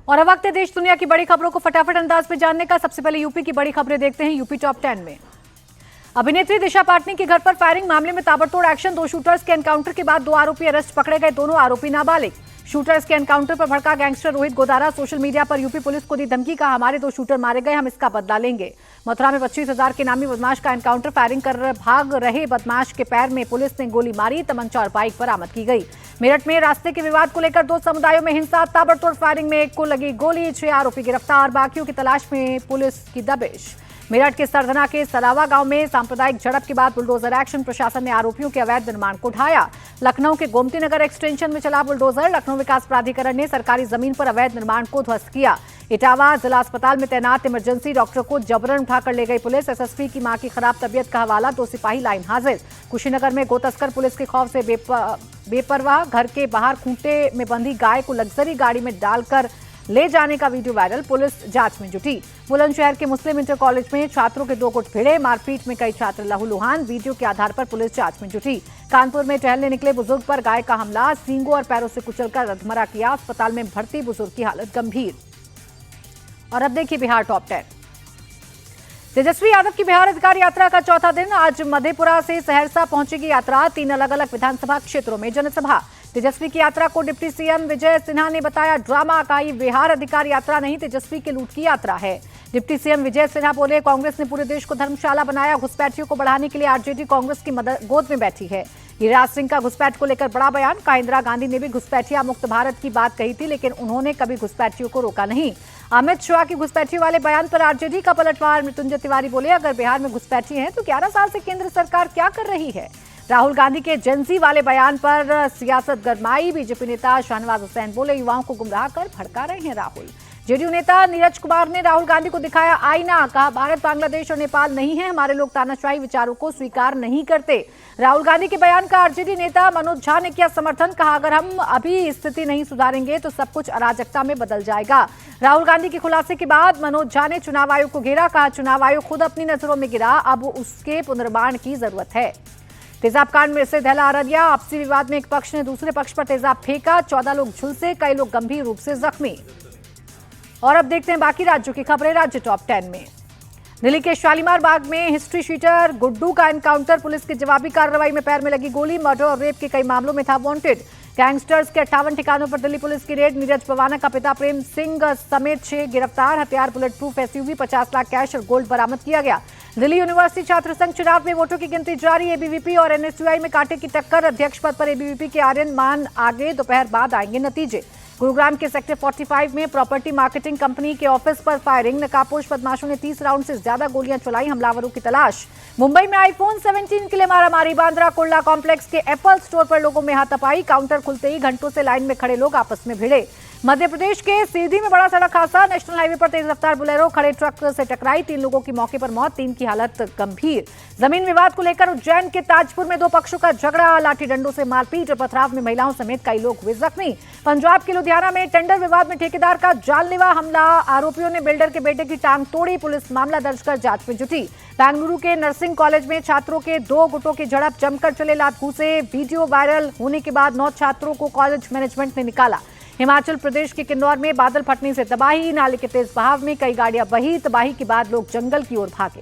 और अब वक्त है देश दुनिया की बड़ी खबरों को फटाफट अंदाज में जानने का। सबसे पहले यूपी की बड़ी खबरें देखते हैं यूपी टॉप 10 में। अभिनेत्री दिशा पाटनी के घर पर फायरिंग मामले में ताबड़तोड़ एक्शन। 2 शूटर्स के एनकाउंटर के बाद 2 आरोपी अरेस्ट, पकड़े गए दोनों आरोपी नाबालिग। शूटर्स के एनकाउंटर पर भड़का gangster Rohit Godara. Social media पर यूपी पुलिस को दी धमकी, कहा हमारे 2 शूटर मारे गए, हम इसका बदला लेंगे। मथुरा में 25,000 के नामी बदमाश का एनकाउंटर, फायरिंग कर भाग रहे बदमाश के पैर में पुलिस ने गोली मारी, तमंचा और बाइक बरामद की गई। मेरठ में रास्ते के विवाद को लेकर 2 समुदायों में हिंसा, ताबड़तोड़ फायरिंग में एक को लगी गोली, 6 आरोपी गिरफ्तार, बाकियों की तलाश में पुलिस की दबिश। मेरठ के सरधना के सलावा गांव में सांप्रदायिक झड़प के बाद बुलडोजर एक्शन, प्रशासन ने आरोपियों के अवैध निर्माण को ढाया। लखनऊ के गोमती नगर एक्सटेंशन में चला बुलडोजर, लखनऊ विकास प्राधिकरण ने सरकारी जमीन पर अवैध निर्माण को ध्वस्त किया। इटावा जिला अस्पताल में तैनात इमरजेंसी डॉक्टर को जबरन उठाकर ले गई पुलिस। एसएसपी की मां की खराब तबीयत का हवाला, 2 सिपाही लाइन हाजिर। कुशीनगर में गोतस्कर पुलिस के खौफ से बेपरवाह, घर के बाहर खूंटे में बंधी गाय को लग्जरी गाड़ी में डालकर ले जाने का वीडियो वायरल, पुलिस जांच में जुटी। बुलंदशहर के मुस्लिम इंटर कॉलेज में छात्रों के 2 गुट भिड़े, मारपीट में कई छात्र लहूलुहान, वीडियो के आधार पर पुलिस जांच में जुटी। कानपुर में टहलने निकले बुजुर्ग पर गाय का हमला, सींगों और पैरों से कुचलकर अधमरा किया, अस्पताल में भर्ती बुजुर्ग की हालत गंभीर। और अब देखिए बिहार टॉप 10। तेजस्वी यादव की बिहार अधिकार यात्रा का चौथा दिन, आज मधेपुरा से सहरसा पहुंचेगी यात्रा। 3 अलग अलग विधानसभा क्षेत्रों में जनसभा। तेजस्वी की यात्रा को डिप्टी सीएम विजय सिन्हा ने बताया ड्रामा, का ये बिहार अधिकार यात्रा नहीं, तेजस्वी के लूट की यात्रा है। डिप्टी सीएम विजय सिन्हा बोले, कांग्रेस ने पूरे देश को धर्मशाला बनाया, घुसपैठियों को बढ़ाने के लिए आरजेडी कांग्रेस की गोद में बैठी है। गिरिराज सिंह का घुसपैठ को लेकर बड़ा बयान, कहा इंदिरा गांधी ने भी घुसपैठिया मुक्त भारत की बात कही थी, लेकिन उन्होंने कभी घुसपैठियों को रोका नहीं। अमित शाह की घुसपैठियों वाले बयान पर आरजेडी का पलटवार, मृत्युंजय तिवारी बोले, अगर बिहार में घुसपैठी हैं तो 11 साल से केंद्र सरकार क्या कर रही है। राहुल गांधी के जेंजी वाले बयान पर सियासत गरमाई, बीजेपी नेता शाहनवाज हुसैन बोले, युवाओं को गुमराह कर भड़का रहे हैं राहुल। जेडीयू नेता नीरज कुमार ने राहुल गांधी को दिखाया आईना, कहा भारत बांग्लादेश और नेपाल नहीं है, हमारे लोग तानाशाही विचारों को स्वीकार नहीं करते। राहुल गांधी के बयान का आरजेडी नेता मनोज झा ने किया समर्थन, कहा अगर हम अभी स्थिति नहीं सुधारेंगे तो सब कुछ अराजकता में बदल जाएगा। राहुल गांधी के खुलासे के बाद मनोज झा ने चुनाव आयोग को घेरा, कहा चुनाव आयोग खुद अपनी नजरों में गिरा, अब उसके पुनर्निर्माण की जरूरत है। तेजाब कांड में से दहला अररिया, आपसी विवाद में एक पक्ष ने दूसरे पक्ष पर तेजाब फेंका, 14 लोग झुलसे, कई लोग गंभीर रूप से जख्मी। और अब देखते हैं बाकी राज्यों की खबरें राज्य टॉप 10 में। दिल्ली के शालीमार बाग में हिस्ट्री शीटर गुड्डू का एनकाउंटर, पुलिस की जवाबी कार्रवाई में पैर में लगी गोली, मर्डर और रेप के कई मामलों में था वांटेड। गैंगस्टर्स के 58 ठिकानों पर दिल्ली पुलिस की रेड, नीरज पवाना का पिता प्रेम सिंह समेत 6 गिरफ्तार, हथियार bullet proof SUV, 50 lakh cash और गोल्ड बरामद किया गया। दिल्ली यूनिवर्सिटी छात्र संघ चुनाव में वोटों की गिनती जारी, एबीवीपी और एनएसयूआई में कांटे की टक्कर, अध्यक्ष पद पर एबीवीपी के आर्यन मान आगे, दोपहर बाद आएंगे नतीजे। गुरुग्राम के सेक्टर 45 में प्रॉपर्टी मार्केटिंग कंपनी के ऑफिस पर फायरिंग, नकाबपोश बदमाशों ने 30 राउंड से ज्यादा गोलियां चलाई, हमलावरों की तलाश। मुंबई में आईफोन 17 के लिए मारामारी, बांद्रा कुर्ला कॉम्प्लेक्स के एप्पल स्टोर पर लोगों में हाथापाई, काउंटर खुलते ही घंटों से लाइन में खड़े लोग आपस में भिड़े। मध्य प्रदेश के सीधी में बड़ा सड़क हादसा, नेशनल हाईवे पर तेज रफ्तार बुलेरो खड़े ट्रक से टकराई, 3 लोगों की मौके पर मौत, 3 की हालत गंभीर। जमीन विवाद को लेकर उज्जैन के ताजपुर में 2 पक्षों का झगड़ा, लाठी डंडों से मारपीट और पथराव में महिलाओं समेत कई लोग हुए जख्मी। पंजाब के लुधियाना में टेंडर विवाद में ठेकेदार का जानलेवा हमला, आरोपियों ने बिल्डर के बेटे की टांग तोड़ी, पुलिस मामला दर्ज कर जांच में जुटी। बेंगलुरु के नर्सिंग कॉलेज में छात्रों के 2 गुटों की झड़प, जमकर चले लात घूंसे, वीडियो वायरल होने के बाद 9 छात्रों को कॉलेज मैनेजमेंट ने निकाला। हिमाचल प्रदेश के किन्नौर में बादल फटने से तबाही, नाले के तेज बहाव में कई गाड़ियां बही, तबाही के बाद लोग जंगल की ओर भागे।